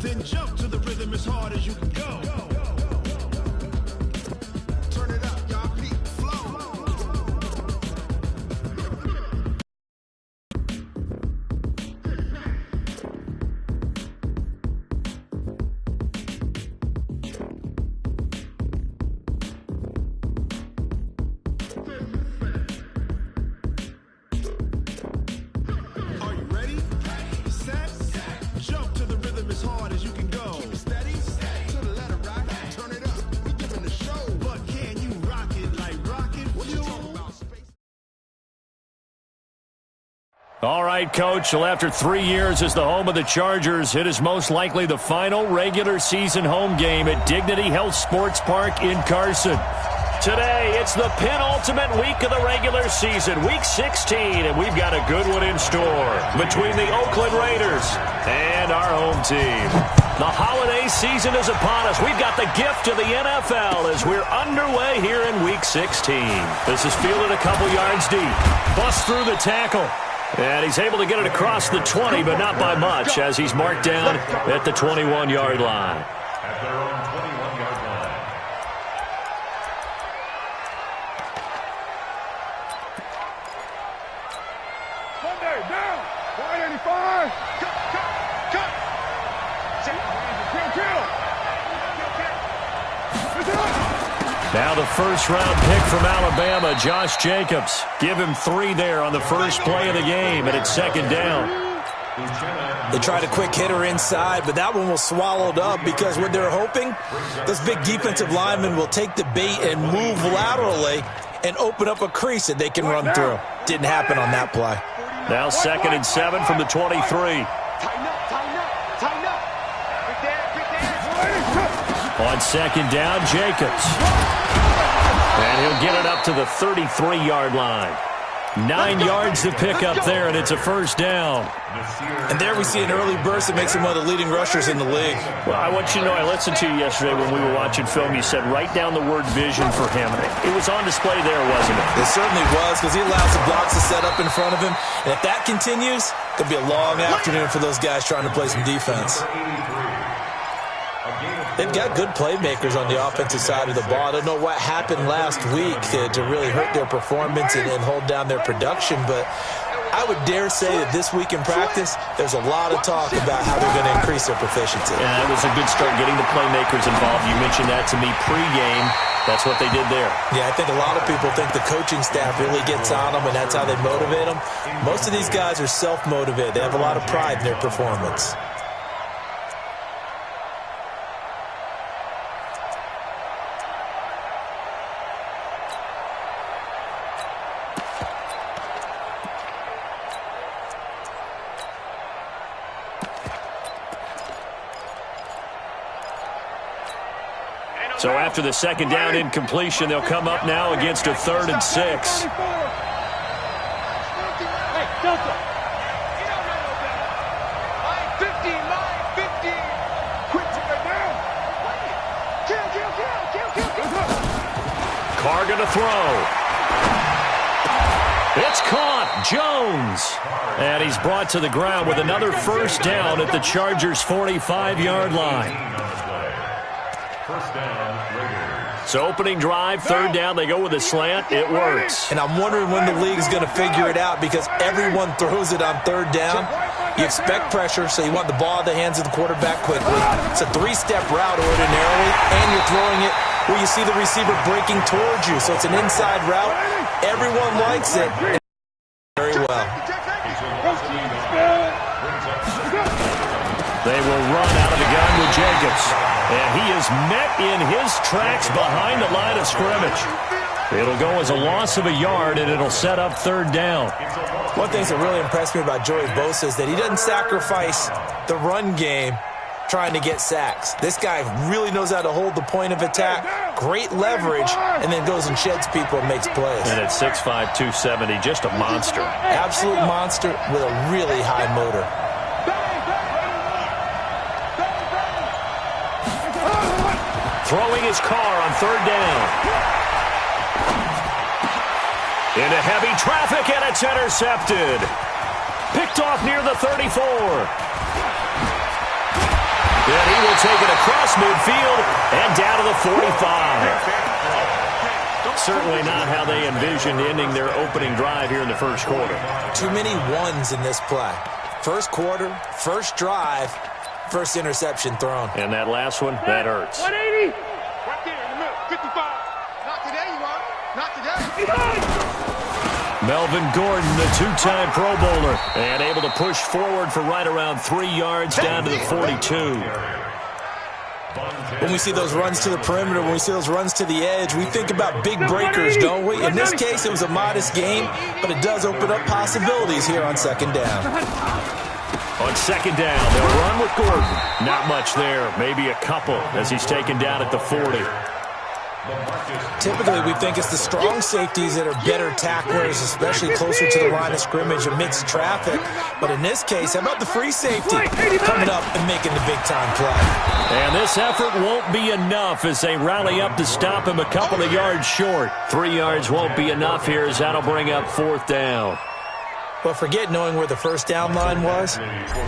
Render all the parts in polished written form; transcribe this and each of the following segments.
Then jump to the rhythm as hard as you can go. Turn it up, y'all. Peak flow. Are you ready? Set. Jump to the rhythm as hard as you can go. Keep it steady. To the letter, right? Turn it up. We giving the show. But can you rock it like rocket fuel? All right, Coach. Well, after 3 years as the home of the Chargers, it is most likely the final regular season home game at Dignity Health Sports Park in Carson. Today, it's the penultimate week of the regular season, Week 16, and we've got a good one in store between the Oakland Raiders and our home team. The holiday season is upon us. We've got the gift of the NFL as we're underway here in Week 16. This is fielded a couple yards deep. Busts through the tackle. And he's able to get it across the 20, but not by much, as he's marked down at the 21-yard line. At their own 21-yard line. Sunday, down. 185. Cut. Now the first-round pick from Alabama, Josh Jacobs. Give him 3 there on the first play of the game, and it's second down. They tried a quick hitter inside, but that one was swallowed up because what they're hoping, this big defensive lineman will take the bait and move laterally and open up a crease that they can run through. Didn't happen on that play. Now 2nd and 7 from the 23. Tighten up. On second down, Jacobs. And he'll get it up to the 33-yard line. 9 yards to pick up there, and it's a first down. And there we see an early burst that makes him one of the leading rushers in the league. Well, I want you to know, I listened to you yesterday when we were watching film. You said write down the word vision for him. It was on display there, wasn't it? It certainly was, because he allows the blocks to set up in front of him. And if that continues, it'll be a long afternoon for those guys trying to play some defense. They've got good playmakers on the offensive side of the ball. I don't know what happened last week to really hurt their performance and hold down their production, but I would dare say that this week in practice, there's a lot of talk about how they're going to increase their proficiency. Yeah, it was a good start getting the playmakers involved. You mentioned that to me pregame. That's what they did there. Yeah, I think a lot of people think the coaching staff really gets on them, and that's how they motivate them. Most of these guys are self-motivated. They have a lot of pride in their performance. So after the second down incompletion, they'll come up now against a 3rd and 6. Hey, Delta. 15. Quick, take it down. Kill. Carr going to throw. It's caught. Jones. And he's brought to the ground with another first down at the Chargers' 45-yard line. First down, Raiders. So opening drive, 3rd down, they go with a slant. It works. And I'm wondering when the league's going to figure it out, because everyone throws it on 3rd down. You expect pressure, so you want the ball in the hands of the quarterback quickly. It's a 3-step route ordinarily, and you're throwing it where you see the receiver breaking towards you. So it's an inside route. Everyone likes it very well. They will run out of the gun with Jacobs. And he is met in his tracks behind the line of scrimmage. It'll go as a loss of a yard, and it'll set up 3rd down. One thing that really impressed me about Joey Bosa is that he doesn't sacrifice the run game trying to get sacks. This guy really knows how to hold the point of attack, great leverage, and then goes and sheds people and makes plays. And at 6'5", 270, just a monster. Absolute monster with a really high motor. Throwing his Carr on 3rd down. Into heavy traffic, and it's intercepted. Picked off near the 34. will take it across midfield and down to the 45. Certainly not how they envisioned ending their opening drive here in the first quarter. Too many ones in this play. First quarter, first drive, first interception thrown. And that last one, that hurts. 180. Right there in the middle. 55. Not today, you are. Not today. Melvin Gordon, the two-time Pro Bowler, and able to push forward for right around 3 yards down to the 42. When we see those runs to the perimeter, when we see those runs to the edge, we think about big breakers, don't we? In this case, it was a modest gain, but it does open up possibilities here on second down. On second down, they'll run with Gordon. Not much there, maybe a couple as he's taken down at the 40. Typically, we think it's the strong safeties that are better tacklers, especially closer to the line of scrimmage amidst traffic. But in this case, how about the free safety coming up and making the big-time play? And this effort won't be enough as they rally up to stop him a couple of yards short. 3 yards won't be enough here as that'll bring up fourth down. But forget knowing where the first down line was.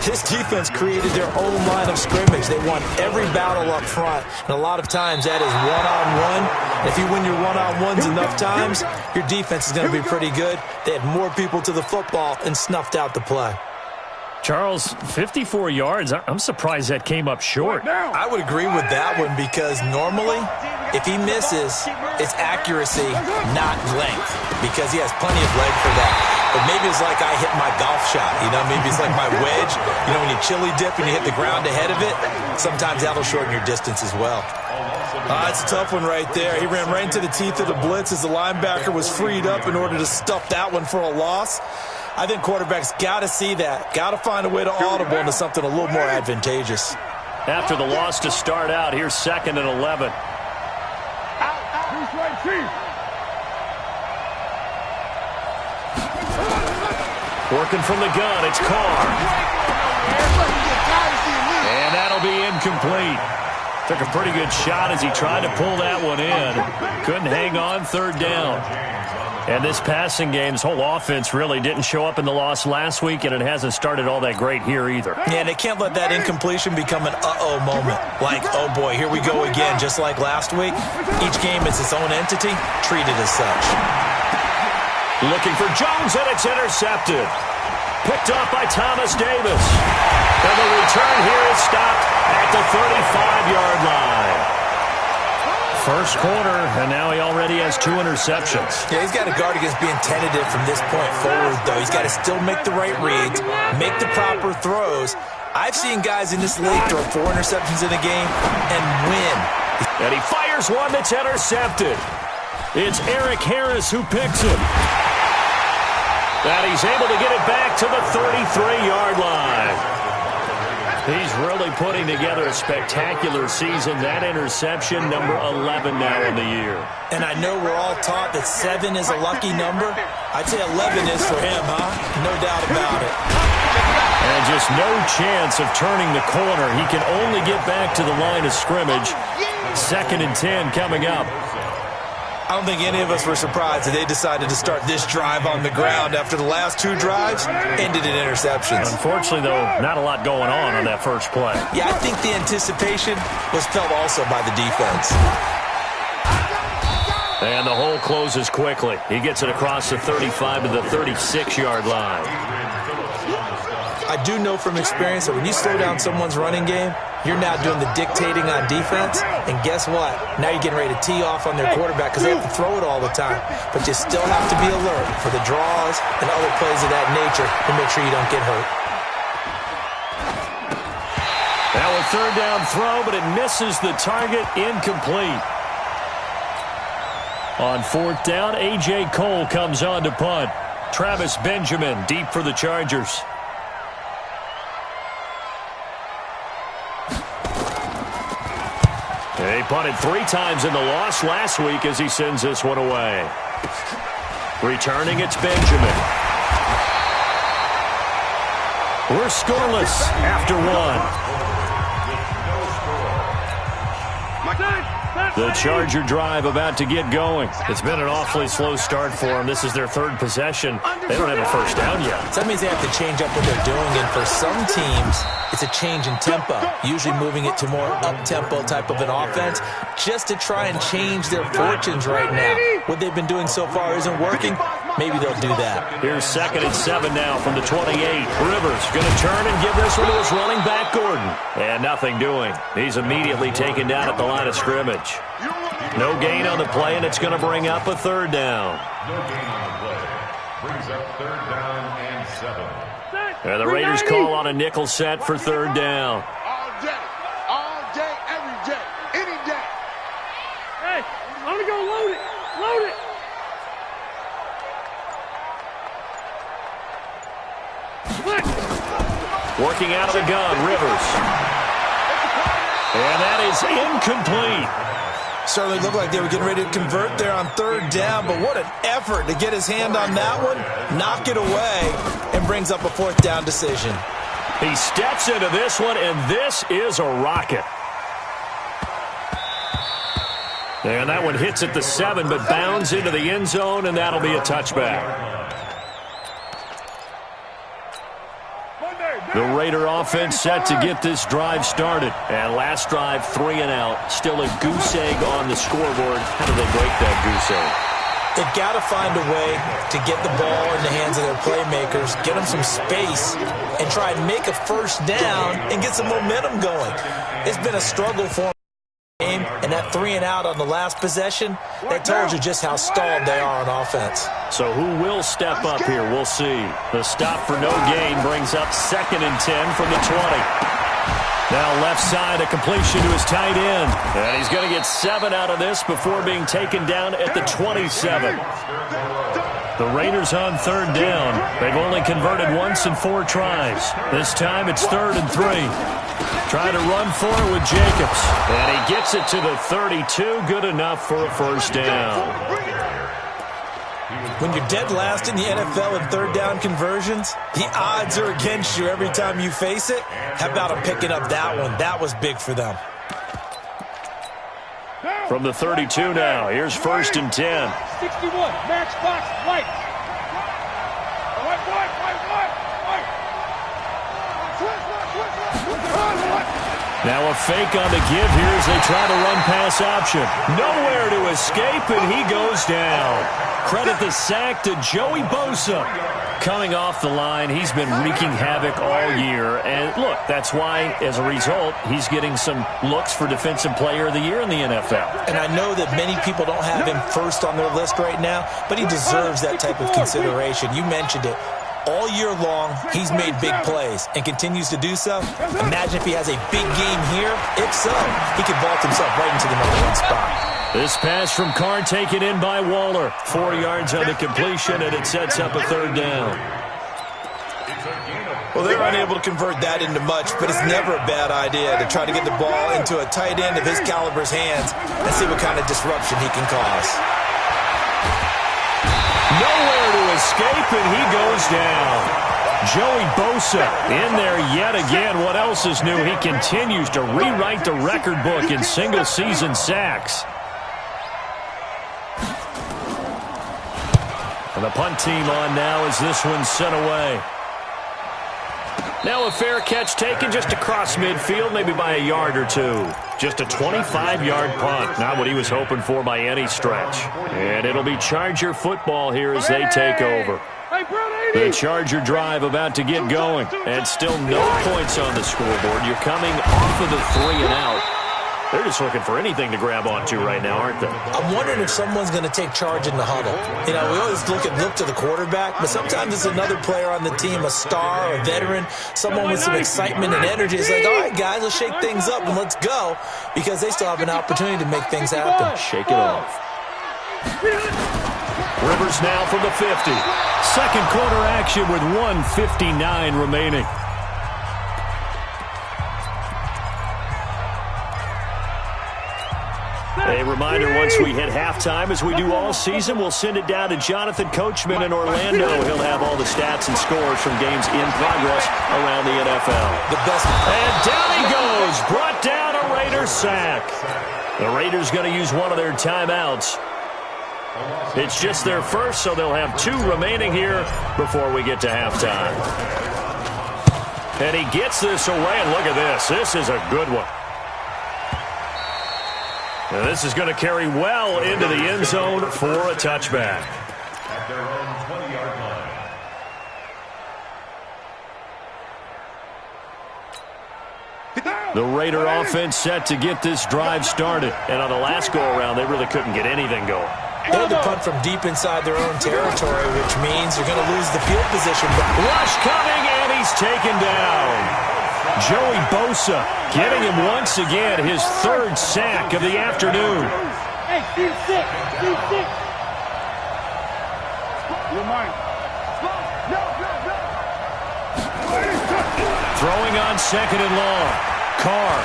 This defense created their own line of scrimmage. They won every battle up front, and a lot of times that is one-on-one. If you win your one-on-ones enough times, your defense is going to be pretty good. They had more people to the football and snuffed out the play. Charles, 54 yards. I'm surprised that came up short. I would agree with that one because normally, if he misses, it's accuracy, not length, because he has plenty of leg for that. But maybe it's like I hit my golf shot, you know? Maybe it's like my wedge. You know, when you chili dip and you hit the ground ahead of it, sometimes that'll shorten your distance as well. It's a tough one right there. He ran right into the teeth of the blitz as the linebacker was freed up in order to stuff that one for a loss. I think quarterbacks got to see that, got to find a way to audible into something a little more advantageous. After the loss to start out, here's 2nd and 11. Working from the gun, it's Carr. And that'll be incomplete. Took a pretty good shot as he tried to pull that one in. Couldn't hang on, third down. And this passing game's whole offense really didn't show up in the loss last week, and it hasn't started all that great here either. Yeah, they can't let that incompletion become an uh-oh moment. Like, oh boy, here we go again, just like last week. Each game is its own entity, treated as such. Looking for Jones, and it's intercepted. Picked up by Thomas Davis. And the return here is stopped at the 35-yard line. First quarter, and now he already has 2 interceptions. Yeah, he's got to guard against being tentative from this point forward, though. He's got to still make the right reads, make the proper throws. I've seen guys in this league throw 4 interceptions in a game and win. And he fires one that's intercepted. It's Eric Harris who picks him. And he's able to get it back to the 33-yard line. He's really putting together a spectacular season. That interception, number 11 now in the year. And I know we're all taught that 7 is a lucky number. I'd say 11 is for him, huh? No doubt about it. And just no chance of turning the corner. He can only get back to the line of scrimmage. 2nd and 10 coming up. I don't think any of us were surprised that they decided to start this drive on the ground after the last 2 drives ended in interceptions. Unfortunately, though, not a lot going on that first play. Yeah, I think the anticipation was felt also by the defense. And the hole closes quickly. He gets it across the 35 to the 36-yard line. I do know from experience that when you slow down someone's running game, you're now doing the dictating on defense. And guess what? Now you're getting ready to tee off on their quarterback because they have to throw it all the time. But you still have to be alert for the draws and other plays of that nature to make sure you don't get hurt. Now a third down throw, but it misses the target, incomplete. On fourth down, A.J. Cole comes on to punt. Travis Benjamin deep for the Chargers. They punted 3 times in the loss last week as he sends this one away. Returning, it's Benjamin. We're scoreless after 1. The Charger drive about to get going. It's been an awfully slow start for them. This is their third possession. They don't have a first down yet. So that means they have to change up what they're doing, and for some teams, it's a change in tempo, usually moving it to more up-tempo type of an offense, just to try and change their fortunes right now. What they've been doing so far isn't working. Maybe they'll do that. Here's 2nd and 7 now from the 28. Rivers going to turn and give this one to his running back, Gordon. And nothing doing. He's immediately taken down at the line of scrimmage. No gain on the play, and it's going to bring up a 3rd down. No gain on the play. Brings up 3rd down and 7. And the Raiders call on a nickel set for 3rd down. All day, every day, any day. Hey, I'm going to go load it. Load it. Working out of the gun, Rivers. And that is incomplete. Certainly looked like they were getting ready to convert there on 3rd down, but what an effort to get his hand on that one, knock it away, and brings up a 4th down decision. He steps into this one, and this is a rocket. And that one hits at the 7, but bounds into the end zone, and that'll be a touchback. The Raider offense set to get this drive started. And last drive, 3 and out. Still a goose egg on the scoreboard. How do they break that goose egg? They've got to find a way to get the ball in the hands of their playmakers, get them some space, and try and make a 1st down and get some momentum going. It's been a struggle for them. And that 3 and out on the last possession, that told you just how stalled they are on offense. So who will step up here? We'll see. The stop for no gain brings up 2nd and 10 from the 20. Now left side, a completion to his tight end. And he's going to get 7 out of this before being taken down at the 27. The Raiders on 3rd down. They've only converted once in 4 tries. This time it's 3rd and 3. Trying to run for it with Jacobs. And he gets it to the 32. Good enough for a 1st down. When you're dead last in the NFL in 3rd down conversions, the odds are against you every time you face it. How about him picking up that one? That was big for them. From the 32 now, here's 1st and 10. 61, match box, white. Now a fake on the give here as they try to run pass option. Nowhere to escape, and he goes down. Credit the sack to Joey Bosa. Coming off the line, he's been wreaking havoc all year. And look, that's why, as a result, he's getting some looks for Defensive Player of the Year in the NFL. And I know that many people don't have him first on their list right now, but he deserves that type of consideration. You mentioned it. All year long, he's made big plays and continues to do so. Imagine if he has a big game here. If so, he could vault himself right into the #1 spot. This pass from Carr taken in by Waller. 4 yards on the completion, and it sets up a 3rd down. Well, they're unable to convert that into much, but it's never a bad idea to try to get the ball into a tight end of his caliber's hands and see what kind of disruption he can cause. Nowhere to escape, and he goes down. Joey Bosa in there yet again. What else is new? He continues to rewrite the record book in single-season sacks. And the punt team on now as this one's sent away. Now a fair catch taken just across midfield, maybe by a yard or 2. Just a 25-yard punt. Not what he was hoping for by any stretch. And it'll be Charger football here as they take over. The Charger drive about to get going. And still no points on the scoreboard. You're coming off of the 3 and out. They're just looking for anything to grab onto right now, aren't they? I'm wondering if someone's going to take charge in the huddle. You know, we always look to the quarterback, but sometimes it's another player on the team, a star, a veteran, someone with some excitement and energy. It's like, all right, guys, let's shake things up and let's go, because they still have an opportunity to make things happen. Shake it off. Rivers now from the 50. Second quarter action with 1:59 remaining. A reminder, once we hit halftime, as we do all season, we'll send it down to Jonathan Coachman in Orlando. He'll have all the stats and scores from games in progress around the NFL. The best. And down he goes. Brought down a Raider sack. The Raiders going to use one of their timeouts. It's just their first, so they'll have 2 remaining here before we get to halftime. And he gets this away, and look at this. This is a good one. And this is going to carry well into the end zone for a touchback. At their own 20-yard line. The Raider offense set to get this drive started. And on the last go-around, they really couldn't get anything going. They had to punt from deep inside their own territory, which means you're going to lose the field position. Rush coming, and he's taken down. Joey Bosa getting him once again his 3rd sack of the afternoon. Hey, D6. You're mine. Throwing on 2nd and long. Carr.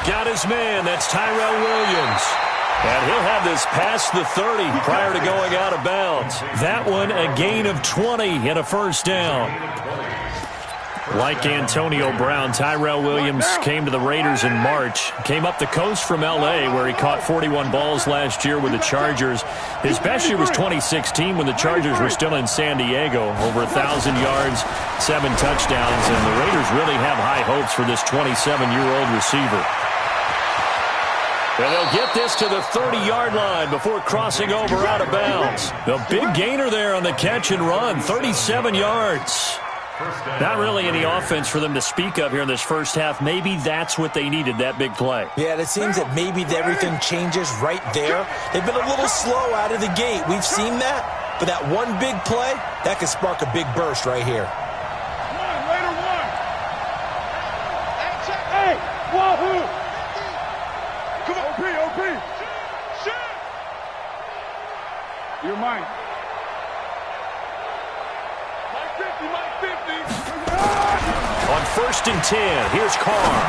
Got his man. That's Tyrell Williams. And he'll have this past the 30 prior to going out of bounds. That one a gain of 20 and a first down. Like Antonio Brown, Tyrell Williams came to the Raiders in March. Came up the coast from L.A., where he caught 41 balls last year with the Chargers. His best year was 2016 when the Chargers were still in San Diego. Over 1,000 yards, 7 touchdowns, and the Raiders really have high hopes for this 27-year-old receiver. And they'll get this to the 30-yard line before crossing over out of bounds. The big gainer there on the catch and run, 37 yards. Not really any offense for them to speak of here in this first half. Maybe that's what they needed, that big play. Yeah, it seems that maybe everything changes right there. They've been a little slow out of the gate. We've seen that. But that one big play, that could spark a big burst right here. Raider 1. Hey, wahoo! Come on, OP. You're mine. On 1st and 10, here's Carr.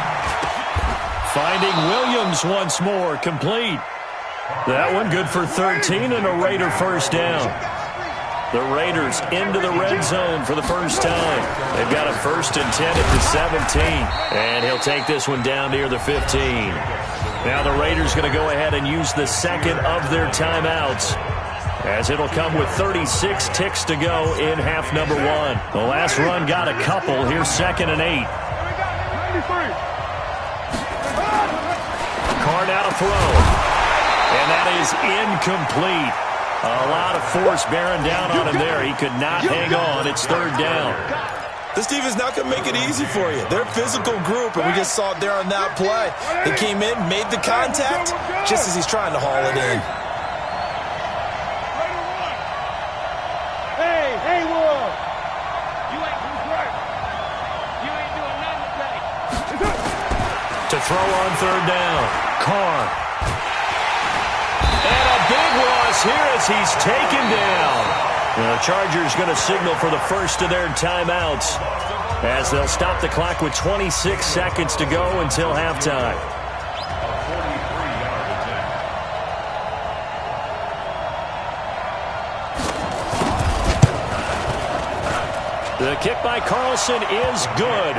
Finding Williams once more, complete. That one good for 13 and a Raider first down. The Raiders into the red zone for the first time. They've got a 1st and 10 at the 17. And he'll take this one down near the 15. Now the Raiders going to go ahead and use the 2nd of their timeouts, as it'll come with 36 ticks to go in half number 1. The last run got a couple. Here's 2nd and 8. Carr now to throw. And that is incomplete. A lot of force bearing down on him there. He could not hang on. It's 3rd down. This team is not going to make it easy for you. They're a physical group, and we just saw it there on that play. They came in, made the contact, just as he's trying to haul it in. Hey, Wolf! You ain't doing nothing today. To throw on 3rd down. Carr. And a big loss here as he's taken down. The Chargers going to signal for the first of their timeouts, as they'll stop the clock with 26 seconds to go until halftime. The kick by Carlson is good.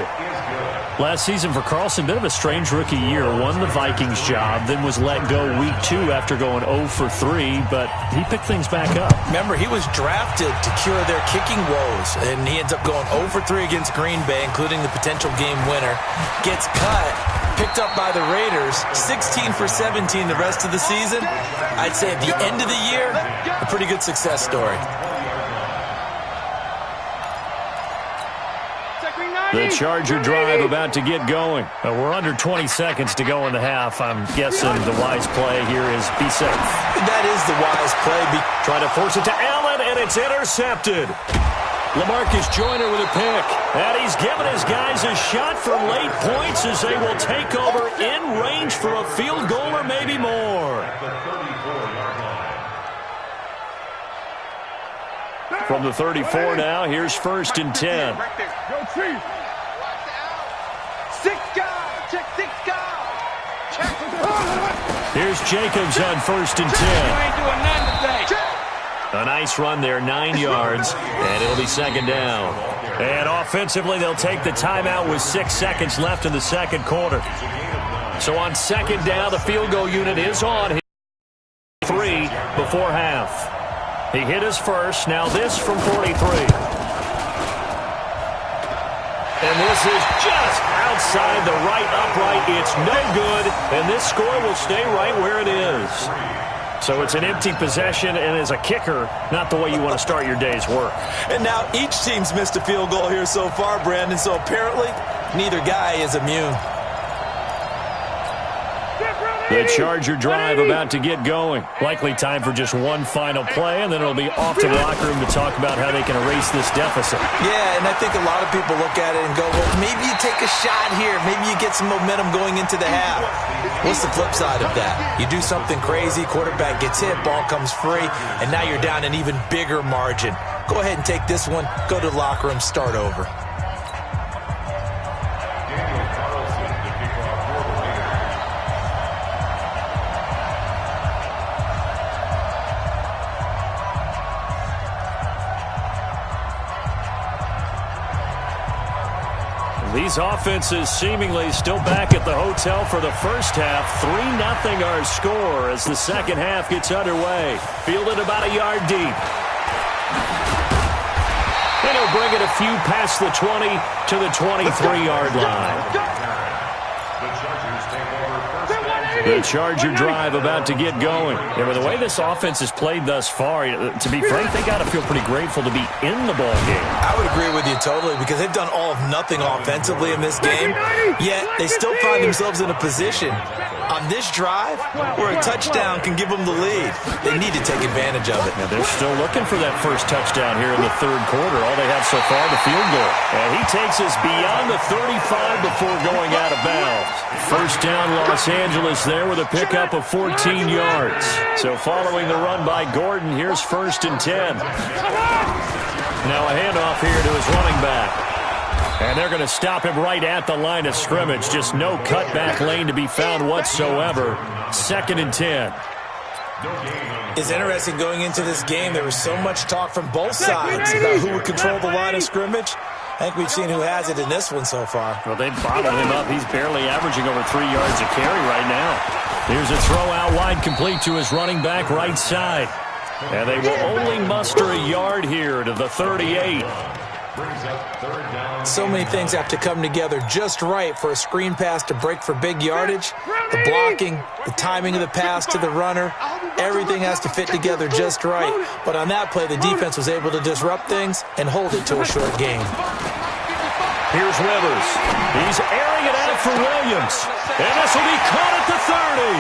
Last season for Carlson, bit of a strange rookie year. Won the Vikings job, then was let go week 2 after going 0 for 3, but he picked things back up. Remember, he was drafted to cure their kicking woes, and he ends up going 0 for 3 against Green Bay, including the potential game winner. Gets cut, picked up by the Raiders, 16 for 17 the rest of the season. I'd say at the end of the year, a pretty good success story. The Charger drive about to get going. We're under 20 seconds to go in the half. I'm guessing the wise play here is be safe. That is the wise play. Trying to force it to Allen, and it's intercepted. LaMarcus Joyner with a pick. And he's given his guys a shot for late points as they will take over in range for a field goal or maybe more. From the 34 now, here's 1st and 10. Go Chief. Check 6 guys. Check. Here's Jacobs on 1st and 10. You ain't doing nothing today. A nice run there, 9 yards, and it'll be 2nd down. And offensively, they'll take the timeout with 6 seconds left in the second quarter. So on second down, the field goal unit is on. 3 before half. He hit his first. Now this from 43. And this is just outside the right upright. It's no good, and this score will stay right where it is. So it's an empty possession, and as a kicker, not the way you want to start your day's work. And now each team's missed a field goal here so far, Brandon, so apparently neither guy is immune. The Charger drive about to get going. Likely time for just one final play, and then it'll be off to the locker room to talk about how they can erase this deficit. Yeah, and I think a lot of people look at it and go, well, maybe you take a shot here. Maybe you get some momentum going into the half. What's the flip side of that? You do something crazy, quarterback gets hit, ball comes free, and now you're down an even bigger margin. Go ahead and take this one, go to the locker room, start over. These offenses seemingly still back at the hotel for the first half. 3-0 our score as the second half gets underway. Fielded about a yard deep. And he'll bring it a few past the 20 to the 23-yard line. The Charger drive about to get going. And with the way this offense has played thus far, to be frank, they got to feel pretty grateful to be in the ball game. I would agree with you totally because they've done all of nothing offensively in this game, yet they still find themselves in a position on this drive where a touchdown can give them the lead. They need to take advantage of it. Now they're still looking for that first touchdown here in the third quarter. All they have so far, the field goal. And he takes us beyond the 35 before going out of bounds. First down, Los Angeles there with a pickup of 14 yards. So following the run by Gordon, here's 1st and 10. Now a handoff here to his running back. And they're going to stop him right at the line of scrimmage. Just no cutback lane to be found whatsoever. 2nd and 10. It's interesting going into this game. There was so much talk from both sides about who would control the line of scrimmage. I think we've seen who has it in this one so far. Well, they bottled him up. He's barely averaging over 3 yards a carry right now. Here's a throw out wide complete to his running back right side. And they will only muster a yard here to the 38. So many things have to come together just right for a screen pass to break for big yardage. The blocking, the timing of the pass to the runner, everything has to fit together just right. But on that play, the defense was able to disrupt things and hold it to a short game. Here's Rivers. He's airing it out for Williams. And this will be caught at the 30.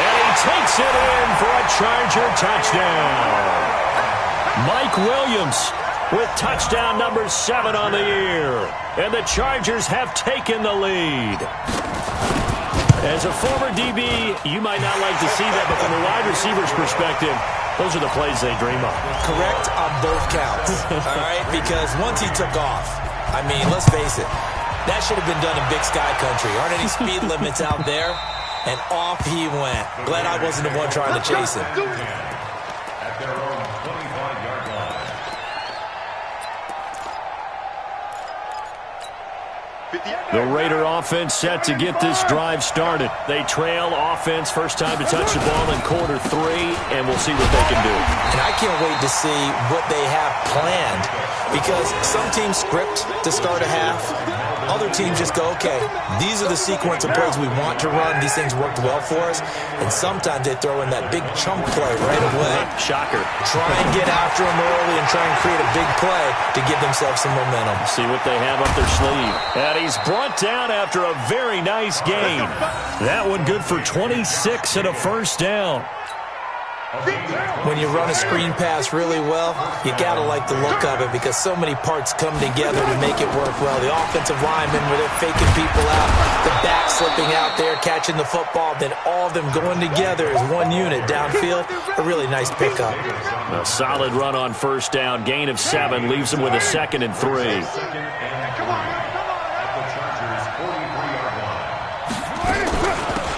And he takes it in for a Charger touchdown. Mike Williams with touchdown number 7 on the year. And the Chargers have taken the lead. As a former DB, you might not like to see that, but from a wide receiver's perspective, those are the plays they dream of. Correct on both counts, all right? Because once he took off, I mean, let's face it, that should have been done in Big Sky Country. Aren't any speed limits out there? And off he went. Glad I wasn't the one trying to chase him. At their own 25-yard line. The Raider offense set to get this drive started. They trail offense, first time to touch the ball in quarter 3, and we'll see what they can do. And I can't wait to see what they have planned because some teams script to start a half. Other teams just go, okay, these are the sequence of plays we want to run. These things worked well for us. And sometimes they throw in that big chunk play right away. Shocker. Try and get after them early and try and create a big play to give themselves some momentum. See what they have up their sleeve. And he's brought down after a very nice gain. That one good for 26 and a first down. When you run a screen pass really well, you got to like the look of it because so many parts come together to make it work well. The offensive linemen where they're faking people out, the back slipping out there, catching the football, then all of them going together as one unit downfield. A really nice pickup. A solid run on first down. Gain of 7 leaves them with a 2nd and 3.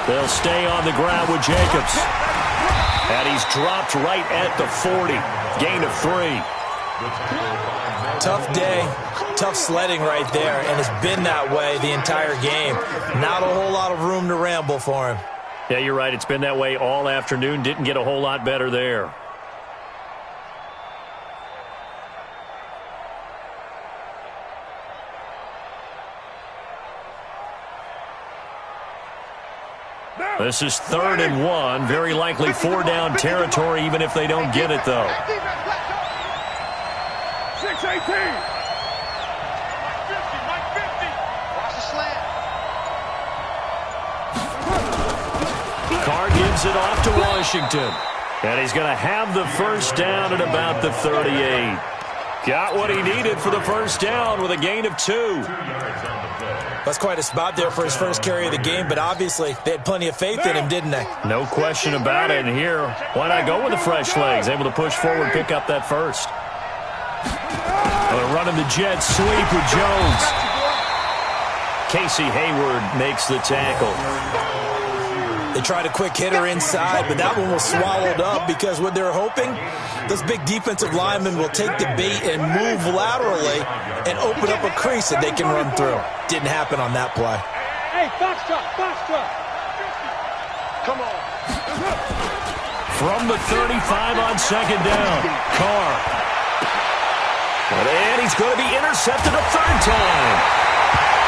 They'll stay on the ground with Jacobs. And he's dropped right at the 40. Gain of 3. Tough day, tough sledding right there, and it's been that way the entire game. Not a whole lot of room to ramble for him. Yeah, you're right. It's been that way all afternoon. Didn't get a whole lot better there. This is 3rd and 1. Very likely 4-down territory, even if they don't get it, though. 6-18. Carr gives it off to Washington. And he's going to have the first down at about the 38. Got what he needed for the first down with a gain of 2. That's quite a spot there for his first carry of the game, but obviously they had plenty of faith in him, didn't they? No question about it. And here, why not go with the fresh legs? Able to push forward, pick up that first. They're running the jet sweep with Jones. Casey Hayward makes the tackle. They tried a quick hitter inside, but that one was swallowed up because what they're hoping, those big defensive linemen will take the bait and move laterally and open up a crease that they can run through. Didn't happen on that play. Hey, box truck, box truck. Come on. From the 35 on 2nd down, Carr. And he's going to be intercepted a 3rd time.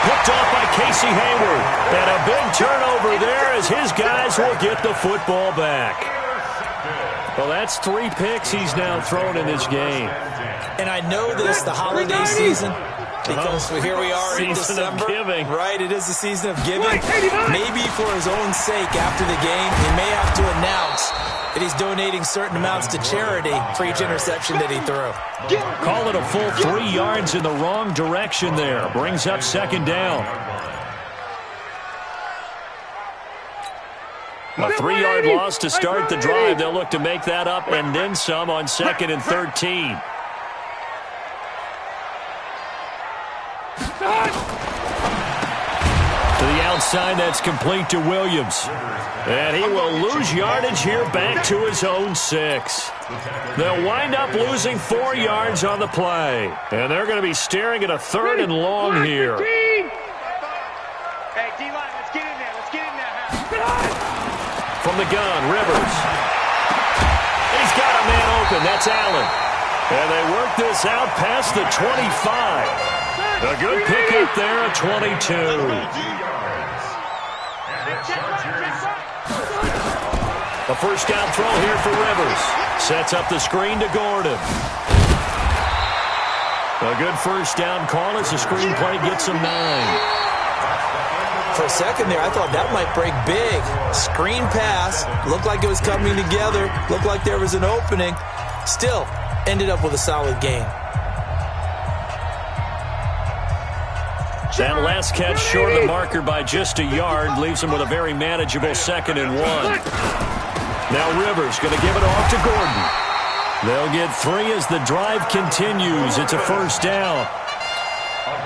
Picked off by Casey Hayward. And a big turnover there as his guys will get the football back. Well, that's 3 picks he's now thrown in this game. And I know this, the holiday season, because here we are in December. Of giving. Right, it is the season of giving. Maybe for his own sake after the game, he may have to announce that he's donating certain amounts to charity for each interception that he threw. Call it a full 3 yards in the wrong direction there. Brings up 2nd down. A 3-yard loss to start the drive. They'll look to make that up and then some on 2nd and 13. To the outside, that's complete to Williams. And he will lose yardage here back to his own 6. They'll wind up losing 4 yards on the play. And they're going to be staring at a 3rd and long here. Hey, D-line, let's get in there. Let's get in there. From the gun, Rivers. He's got a man open. That's Allen. And they work this out past the 25. A good pickup there at 22. A first down throw here for Rivers. Sets up the screen to Gordon. A good first down call as the screen play gets him 9. For a second there, I thought that might break big. Screen pass. Looked like it was coming together. Looked like there was an opening. Still, ended up with a solid game. That last catch short of the marker by just a yard leaves him with a very manageable 2nd and 1. Now Rivers going to give it off to Gordon. They'll get 3 as the drive continues. It's a first down.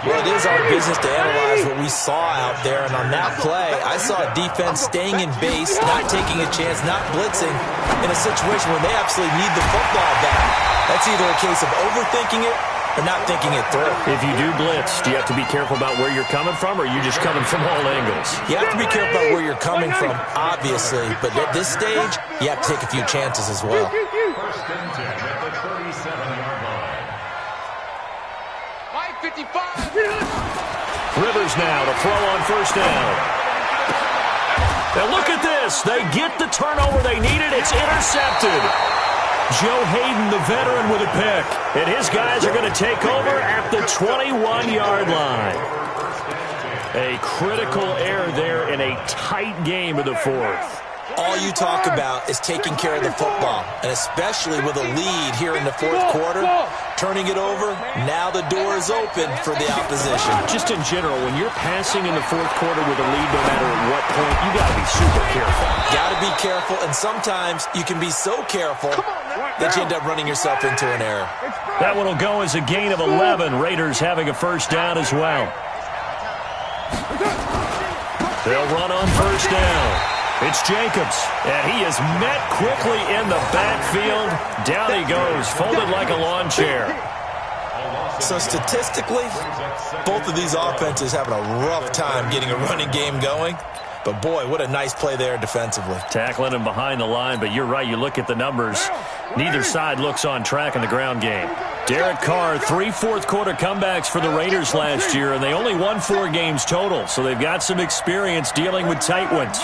Well, it is our business to analyze what we saw out there, and on that play, I saw a defense staying in base, not taking a chance, not blitzing, in a situation where they absolutely need the football back. That's either a case of overthinking it or not thinking it through. If you do blitz, do you have to be careful about where you're coming from, or are you just coming from all angles? You have to be careful about where you're coming from, obviously, but at this stage, you have to take a few chances as well. First and 10 at the 37-yard line. 55. Rivers now to throw on first down. And look at this. They get the turnover they needed. It's intercepted. Joe Hayden, the veteran, with a pick. And his guys are going to take over at the 21-yard line. A critical error there in a tight game of the 4th. All you talk about is taking care of the football, and especially with a lead here in the 4th quarter, turning it over, now the door is open for the opposition. Just in general, when you're passing in the 4th quarter with a lead, no matter at what point, you got to be super careful. Got to be careful, and sometimes you can be so careful that you end up running yourself into an error. That one will go as a gain of 11. Raiders having a first down as well. They'll run on first down. It's Jacobs, and he is met quickly in the backfield. Down he goes, folded like a lawn chair. So statistically, both of these offenses having a rough time getting a running game going. But, boy, what a nice play there defensively. Tackling him behind the line, but you're right. You look at the numbers. Neither side looks on track in the ground game. Derek Carr, 3 fourth-quarter comebacks for the Raiders last year, and they only won 4 games total, so they've got some experience dealing with tight ones.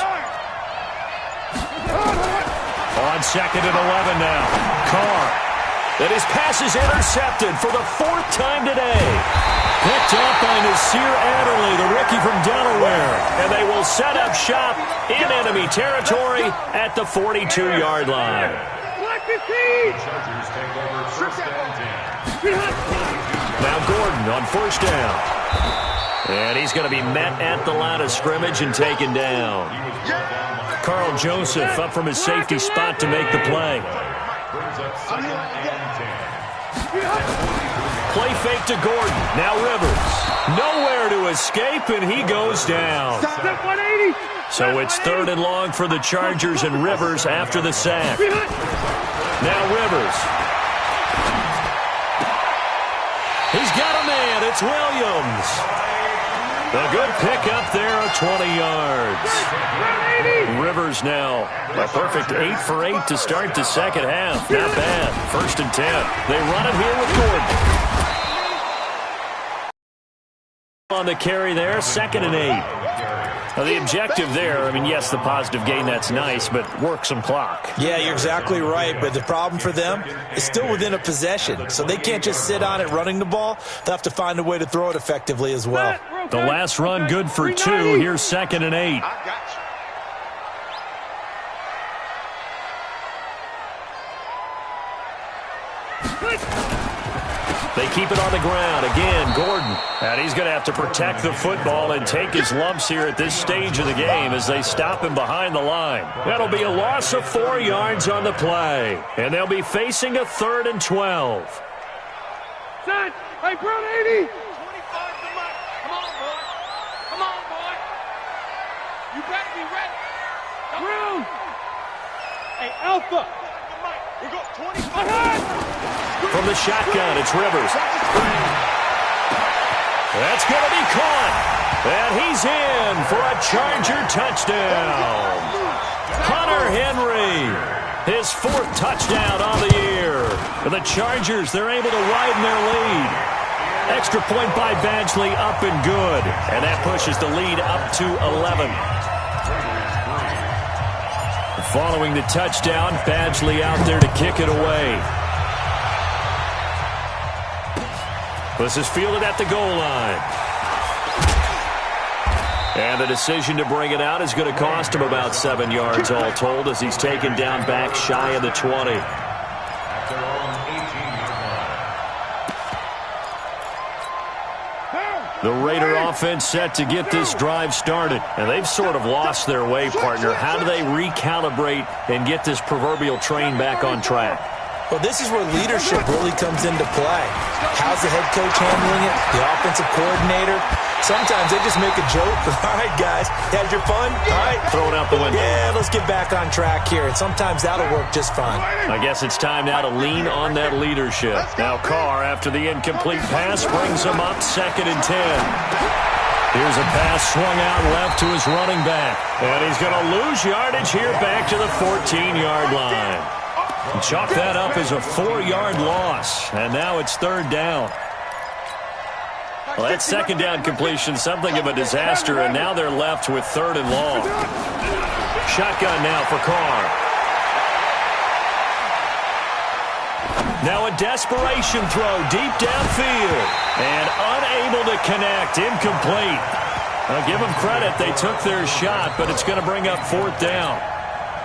On 2nd and 11 now. Carr. And his pass is intercepted for the 4th time today. Picked up by Nasir Adderley, the rookie from Delaware. And they will set up shop in enemy territory at the 42-yard line. Now Gordon on 1st down. And he's going to be met at the line of scrimmage and taken down. Carl Joseph up from his safety spot to make the play. Play fake to Gordon. Now Rivers. Nowhere to escape, and he goes down. So it's 3rd and long for the Chargers, and Rivers after the sack. Now Rivers. He's got a man. It's Williams. A good pickup there of 20 yards. Rivers now a perfect 8 for 8 to start the second half. Not bad. 1st and 10. They run it here with Gordon. On the carry there, 2nd and 8. Now the objective there, I mean, yes, the positive gain, that's nice, but work some clock. Yeah, you're exactly right, but the problem for them is still within a possession, so they can't just sit on it running the ball. They'll have to find a way to throw it effectively as well. The last run good for 2. Here's 2nd and 8. They keep it on the ground. Again, Gordon. And he's going to have to protect the football and take his lumps here at this stage of the game as they stop him behind the line. That'll be a loss of 4 yards on the play. And they'll be facing a 3rd and 12. Set. Hey, Brown 80. 25 to Mike. Come on, boy. Come on, boy. You better be ready. Brown. Hey, Alpha. We got 25. From the shotgun, it's Rivers. That's going to be caught. And he's in for a Charger touchdown. Hunter Henry, his 4th touchdown on the year. For the Chargers, they're able to widen their lead. Extra point by Badgley, up and good. And that pushes the lead up to 11. Following the touchdown, Badgley out there to kick it away. This is fielded at the goal line. And the decision to bring it out is going to cost him about 7 yards all told as he's taken down back shy of the 20. The Raider offense set to get this drive started. And they've sort of lost their way, partner. How do they recalibrate and get this proverbial train back on track? Well, this is where leadership really comes into play. How's the head coach handling it? The offensive coordinator? Sometimes they just make a joke. All right, guys, had your fun? All right. Throw it out the window. Yeah, let's get back on track here. And sometimes that'll work just fine. I guess it's time now to lean on that leadership. Now Carr, after the incomplete pass, brings him up 2nd and 10. Here's a pass swung out left to his running back. And he's going to lose yardage here back to the 14-yard line. Chalk that up as a 4-yard loss. And now it's 3rd down. Well, that 2nd down completion, something of a disaster, and now they're left with 3rd and long. Shotgun now for Carr. Now a desperation throw deep downfield. And unable to connect, incomplete. I'll give them credit, they took their shot, but it's going to bring up 4th down.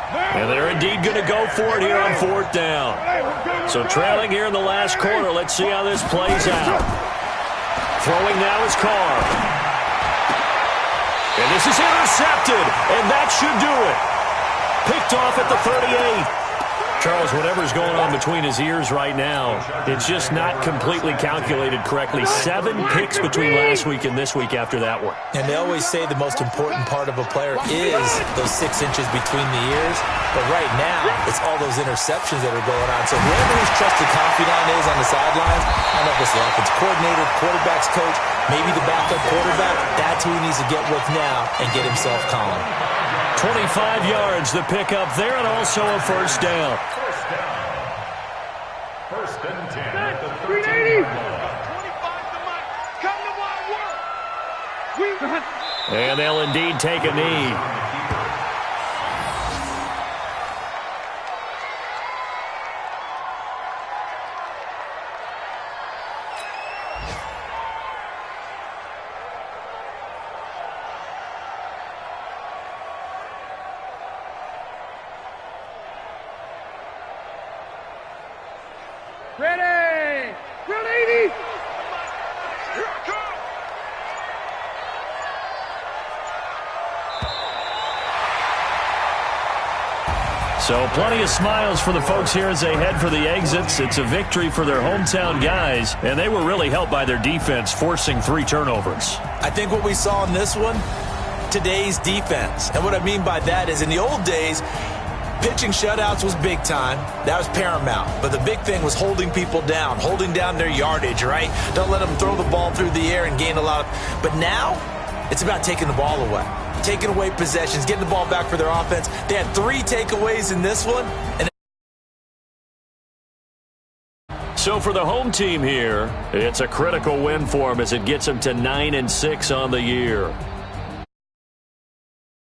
And they're indeed going to go for it here on 4th down. So trailing here in the last quarter, let's see how this plays out. Throwing now is Carr. And this is intercepted, and that should do it. Picked off at the 38. Charles, whatever's going on between his ears right now, it's just not completely calculated correctly. 7 picks between last week and this week after that one. And they always say the most important part of a player is those 6 inches between the ears. But right now, it's all those interceptions that are going on. So whoever his trusted confidant is on the sidelines, I don't know if it's the offense coordinator, quarterback's coach, maybe the backup quarterback, that's who he needs to get with now and get himself calm. 25 yards the pickup there, and also a first down. First and 10 at the 380. 13-yard line. 25 to Mike. Come to my work. And they'll indeed take a knee. Ready. 180. Here I come. So plenty of smiles for the folks here as they head for the exits. It's a victory for their hometown guys, and they were really helped by their defense, forcing 3 turnovers. I think what we saw in this one, today's defense. And what I mean by that is in the old days, pitching shutouts was big time. That was paramount. But the big thing was holding people down, holding down their yardage, right? Don't let them throw the ball through the air and gain a lot of... But now, it's about taking the ball away. Taking away possessions, getting the ball back for their offense. They had 3 takeaways in this one. And So for the home team here, it's a critical win for them as it gets them to 9-6 on the year.